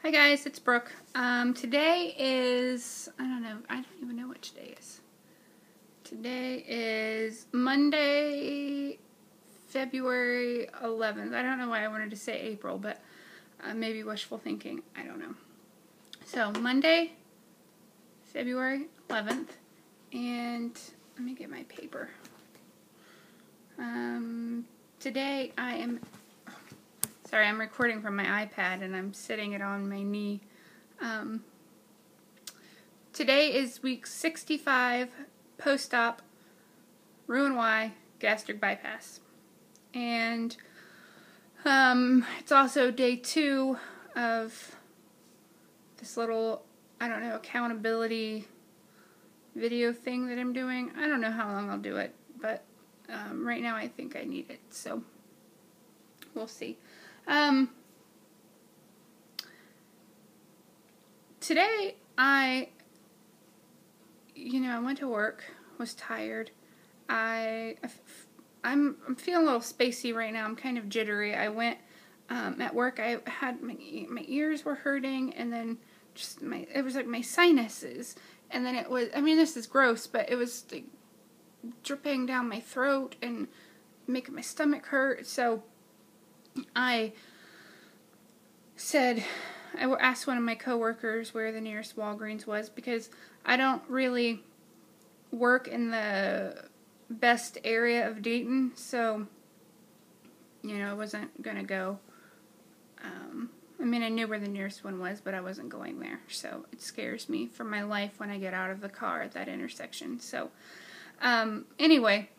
Hi guys, it's Brooke. Today is, I don't even know what today is. Today is Monday, February 11th. I don't know why I wanted to say April, but maybe wishful thinking. I don't know. So, Monday, February 11th, and let me get my paper. Today I'm recording from my iPad and I'm sitting it on my knee. Today is week 65, post-op Roux-en-Y gastric bypass. And it's also day 2 of this little, accountability video thing that I'm doing. I don't know how long I'll do it, but right now I think I need it, so we'll see. Today I went to work, was tired. I'm feeling a little spacey right now. I'm kind of jittery. I went at work. I had my ears were hurting, and then it was like my sinuses, and then it was. This is gross, but it was like dripping down my throat and making my stomach hurt. So I asked one of my coworkers where the nearest Walgreens was, because I don't really work in the best area of Dayton, so I wasn't gonna go. I knew where the nearest one was, but I wasn't going there, so it scares me for my life when I get out of the car at that intersection. So anyway,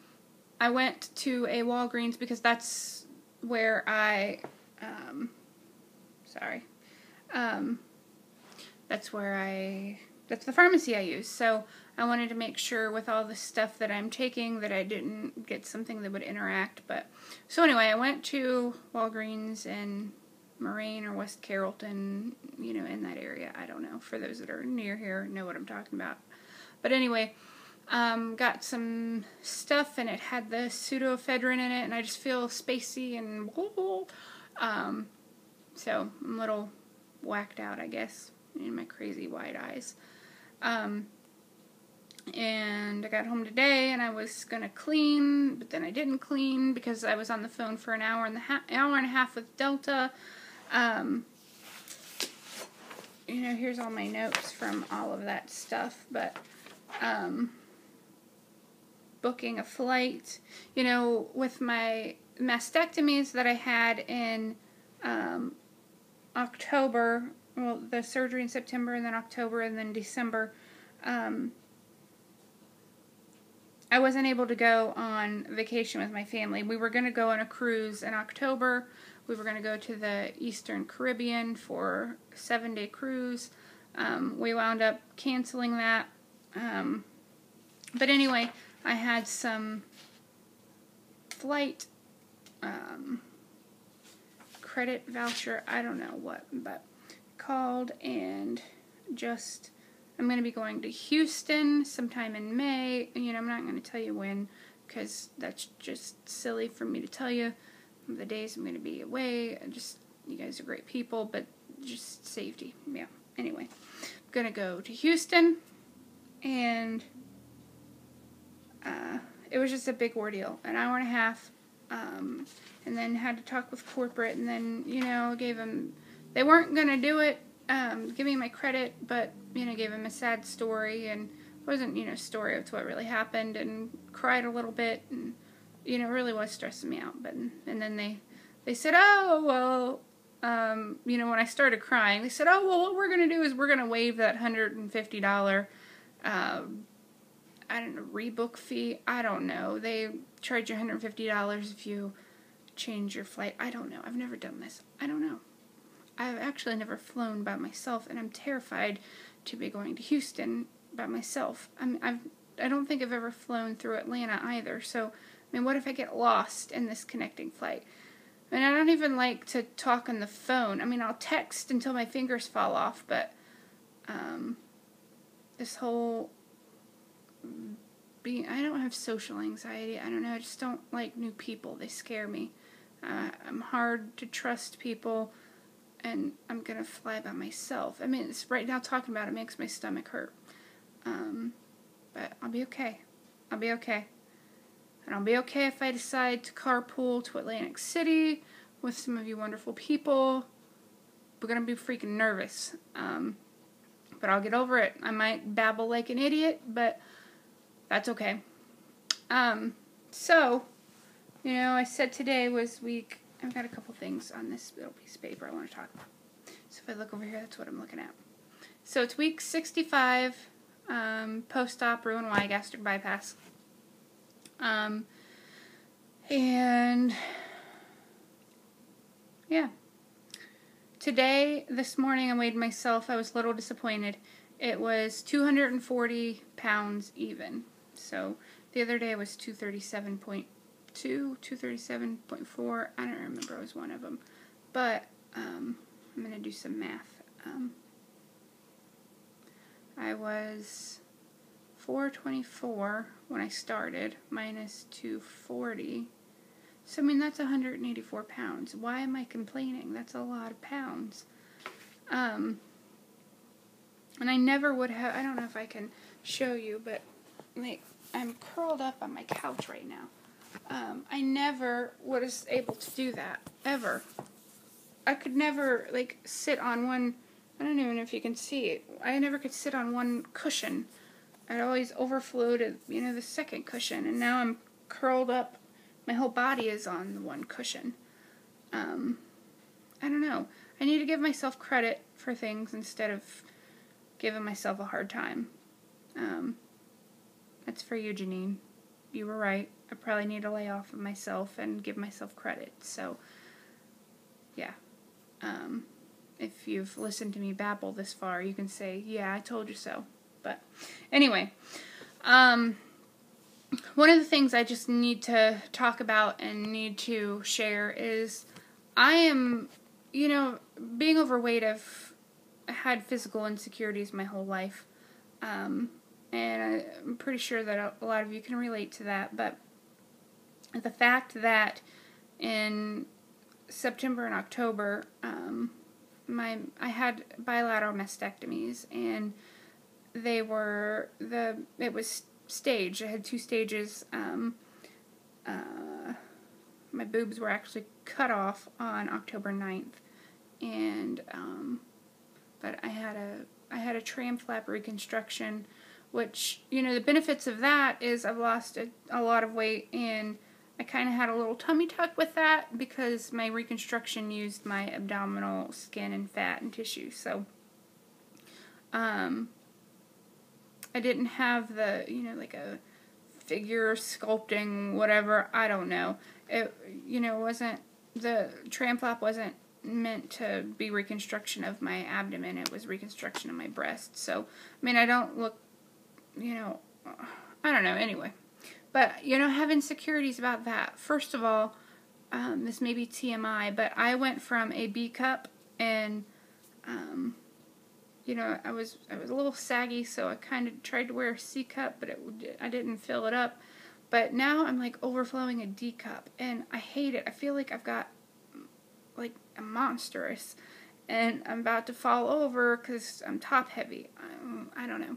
I went to a Walgreens because that's where that's the pharmacy I use. So I wanted to make sure with all the stuff that I'm taking that I didn't get something that would interact. So anyway, I went to Walgreens in Moraine or West Carrollton, in that area. I don't know. For those that are near here, know what I'm talking about. But anyway, got some stuff, and it had the pseudoephedrine in it, and I just feel spacey and so I'm a little whacked out, I guess, in my crazy wide eyes. And I got home today, and I was gonna clean, but then I didn't clean because I was on the phone for an hour and a half with Delta. Here's all my notes from all of that stuff, but booking a flight, with my mastectomies that I had in October, well, the surgery in September, and then October, and then December, I wasn't able to go on vacation with my family. We were going to go on a cruise in October. We were going to go to the Eastern Caribbean for a 7-day cruise. We wound up canceling that. But anyway, I had some flight credit voucher, I don't know what, but called, and I'm going to be going to Houston sometime in May. I'm not going to tell you when, because that's just silly for me to tell you the days I'm going to be away. You guys are great people, but just safety. Yeah. Anyway, I'm going to go to Houston, and it was just a big ordeal, an hour and a half, and then had to talk with corporate, and then, gave them, they weren't going to do it, give me my credit, but, gave them a sad story, and it wasn't, story, it's what really happened, and cried a little bit, and, it really was stressing me out, and then they said, oh, well, when I started crying, they said, oh, well, what we're going to do is we're going to waive that $150, rebook fee. I don't know. They charge you $150 if you change your flight. I don't know. I've never done this. I don't know. I've actually never flown by myself, and I'm terrified to be going to Houston by myself. I don't think I've ever flown through Atlanta either. So, what if I get lost in this connecting flight? I don't even like to talk on the phone. I'll text until my fingers fall off, but this whole I don't have social anxiety. I don't know. I just don't like new people. They scare me. I'm hard to trust people. and I'm going to fly by myself. I mean, it's right now talking about it makes my stomach hurt. But I'll be okay. I'll be okay. And I'll be okay if I decide to carpool to Atlantic City with some of you wonderful people. We're going to be freaking nervous. But I'll get over it. I might babble like an idiot, but that's okay. So, you know, I said today was week... I've got a couple things on this little piece of paper I want to talk about. So if I look over here, that's what I'm looking at. So it's week 65, post-op Roux-en-Y gastric bypass. And yeah. Today, this morning, I weighed myself. I was a little disappointed. It was 240 pounds even. So the other day was 237.2, 237.4. I don't remember. It was one of them. But I'm going to do some math. I was 424 when I started, minus 240. So, I mean, that's 184 pounds. Why am I complaining? That's a lot of pounds. And I never would have, I don't know if I can show you, but, like, I'm curled up on my couch right now. I never was able to do that, ever. I could never, like, sit on one, I don't even know if you can see it. I never could sit on one cushion. I'd always overflow to, you know, the second cushion, and now I'm curled up. My whole body is on the one cushion. I don't know. I need to give myself credit for things instead of giving myself a hard time. That's for you, Janine. You were right. I probably need to lay off of myself and give myself credit. So, yeah. If you've listened to me babble this far, you can say, yeah, I told you so. But, anyway. One of the things I just need to talk about and need to share is I am, you know, being overweight, I've had physical insecurities my whole life. And I'm pretty sure that a lot of you can relate to that. But the fact that in September and October, I had bilateral mastectomies, and it was staged. I had 2 stages. My boobs were actually cut off on October 9th, and but I had a tram flap reconstruction, which, you know, the benefits of that is I've lost a lot of weight, and I kind of had a little tummy tuck with that because my reconstruction used my abdominal skin and fat and tissue. So I didn't have the, you know, like a figure sculpting, whatever, I don't know. It, you know, wasn't, the tram flap wasn't meant to be reconstruction of my abdomen, it was reconstruction of my breast. So, I mean, I don't look, you know, I don't know, anyway. But, you know, I have insecurities about that. First of all, this may be TMI, but I went from a B cup, and, you know, I was a little saggy, so I kind of tried to wear a C cup, but I didn't fill it up. But now I'm, like, overflowing a D cup, and I hate it. I feel like I've got, like, a monstrous, and I'm about to fall over because I'm top heavy. I don't know.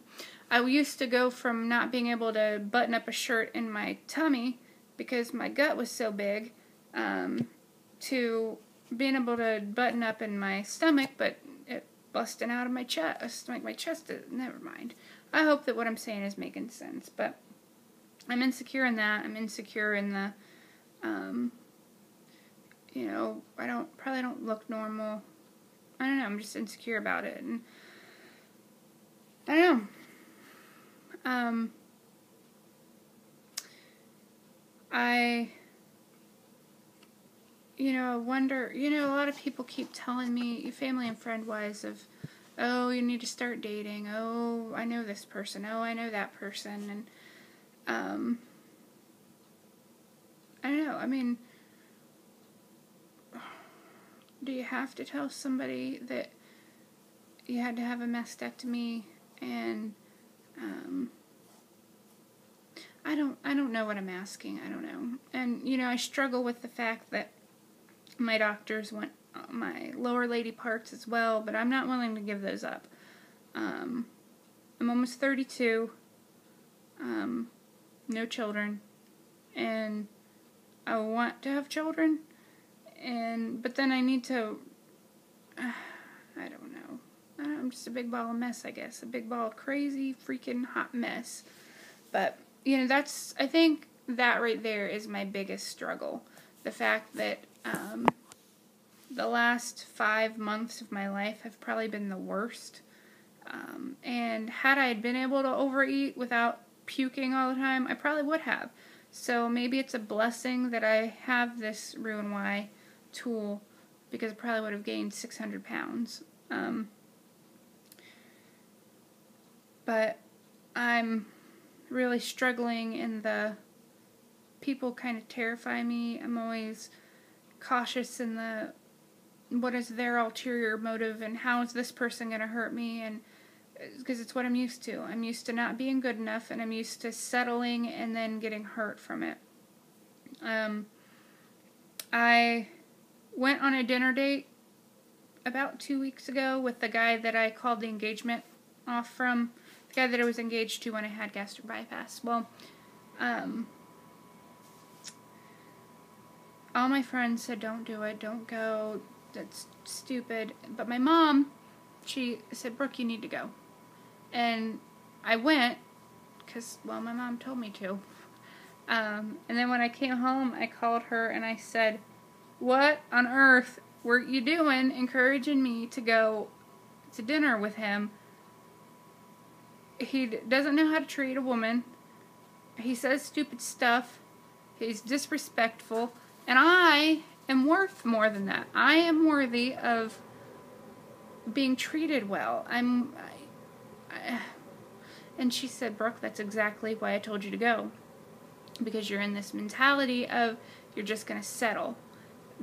I used to go from not being able to button up a shirt in my tummy because my gut was so big, to being able to button up in my stomach, but it busting out of my chest. Like, my chest is, never mind. I hope that what I'm saying is making sense, but I'm insecure in that. I'm insecure in the, you know, probably don't look normal. I don't know, I'm just insecure about it, and I don't know. You know, wonder, you know, a lot of people keep telling me, family and friend-wise, of, oh, you need to start dating, oh, I know this person, oh, I know that person, and, I don't know, I mean, do you have to tell somebody that you had to have a mastectomy, and, I don't know what I'm asking, I don't know, and, you know, I struggle with the fact that my doctors want my lower lady parts as well, but I'm not willing to give those up. I'm almost 32, no children, and I want to have children, but then I need to, I don't know. I'm just a big ball of mess, I guess. A big ball of crazy, freaking hot mess. But, I think that right there is my biggest struggle. The fact that the last 5 months of my life have probably been the worst. And had I been able to overeat without puking all the time, I probably would have. So maybe it's a blessing that I have this Roux-en-Y tool, because I probably would have gained 600 pounds. But I'm really struggling, and the people kind of terrify me. I'm always cautious in what is their ulterior motive, and how is this person going to hurt me, and because it's what I'm used to. I'm used to not being good enough, and I'm used to settling and then getting hurt from it. I went on a dinner date about 2 weeks ago with the guy that I called the engagement off from, the guy that I was engaged to when I had gastric bypass. Well, all my friends said, don't do it, don't go, that's stupid. But my mom, she said, Brooke, you need to go. And I went, because, well, my mom told me to. And then when I came home, I called her and I said, what on earth were you doing encouraging me to go to dinner with him? He doesn't know how to treat a woman. He says stupid stuff. He's disrespectful. And I am worth more than that. I am worthy of being treated well. And she said, Brooke, that's exactly why I told you to go. Because you're in this mentality of you're just going to settle.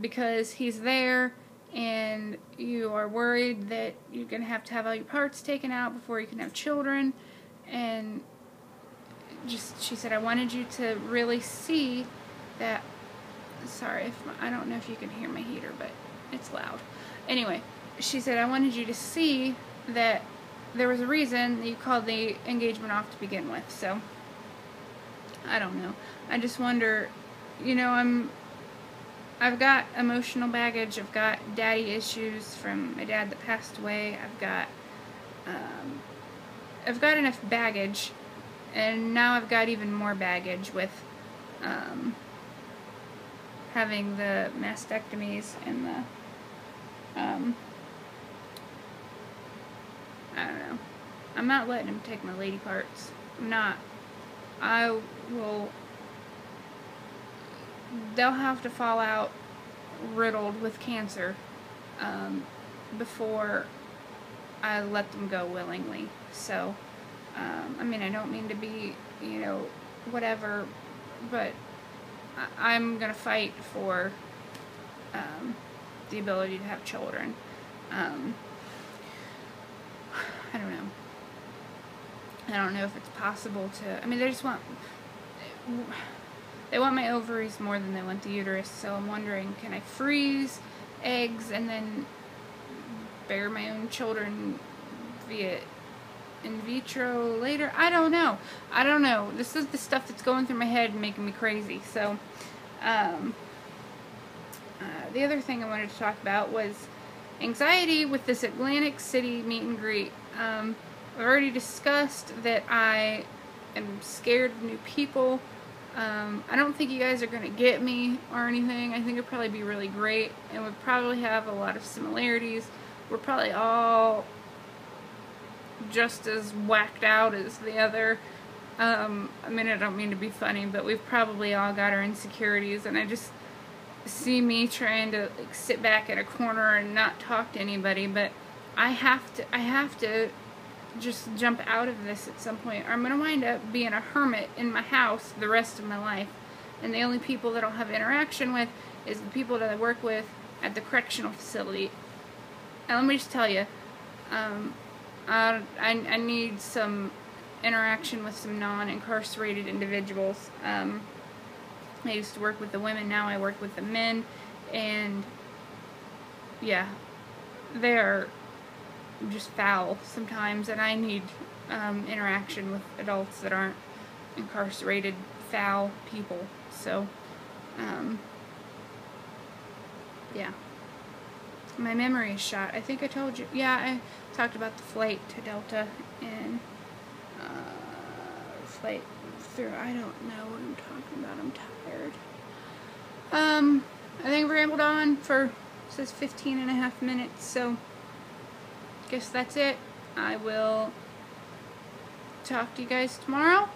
Because he's there, and you are worried that you're going to have all your parts taken out before you can have children. And she said, I wanted you to really see that. Sorry, I don't know if you can hear my heater, but it's loud. Anyway, she said, I wanted you to see that there was a reason that you called the engagement off to begin with. So, I don't know. I just wonder, I've got emotional baggage. I've got daddy issues from my dad that passed away. I've got enough baggage, and now I've got even more baggage with having the mastectomies and the I don't know. I'm not letting him take my lady parts. I'm not. They'll have to fall out riddled with cancer before I let them go willingly. So, I don't mean to be, whatever, but I'm going to fight for the ability to have children. I don't know. I don't know if it's possible to, they want my ovaries more than they want the uterus, so I'm wondering, can I freeze eggs and then bear my own children via in vitro later? I don't know. This is the stuff that's going through my head and making me crazy. So, the other thing I wanted to talk about was anxiety with this Atlantic City meet and greet. I've already discussed that I am scared of new people. I don't think you guys are going to get me or anything. I think it'd probably be really great, and we'd probably have a lot of similarities. We're probably all just as whacked out as the other. I don't mean to be funny, but we've probably all got our insecurities, and I just see me trying to sit back in a corner and not talk to anybody, but I have to just jump out of this at some point, or I'm going to wind up being a hermit in my house the rest of my life, and the only people that I'll have interaction with is the people that I work with at the correctional facility. And let me just tell you, I need some interaction with some non-incarcerated individuals. I used to work with the women, now I work with the men, and yeah, they're just foul sometimes, and I need interaction with adults that aren't incarcerated foul people. So, yeah. My memory is shot. I think I told you. Yeah, I talked about the flight to Delta and flight through. I don't know what I'm talking about. I'm tired. I think we rambled on for, it says 15.5 minutes, so guess that's it. I will talk to you guys tomorrow.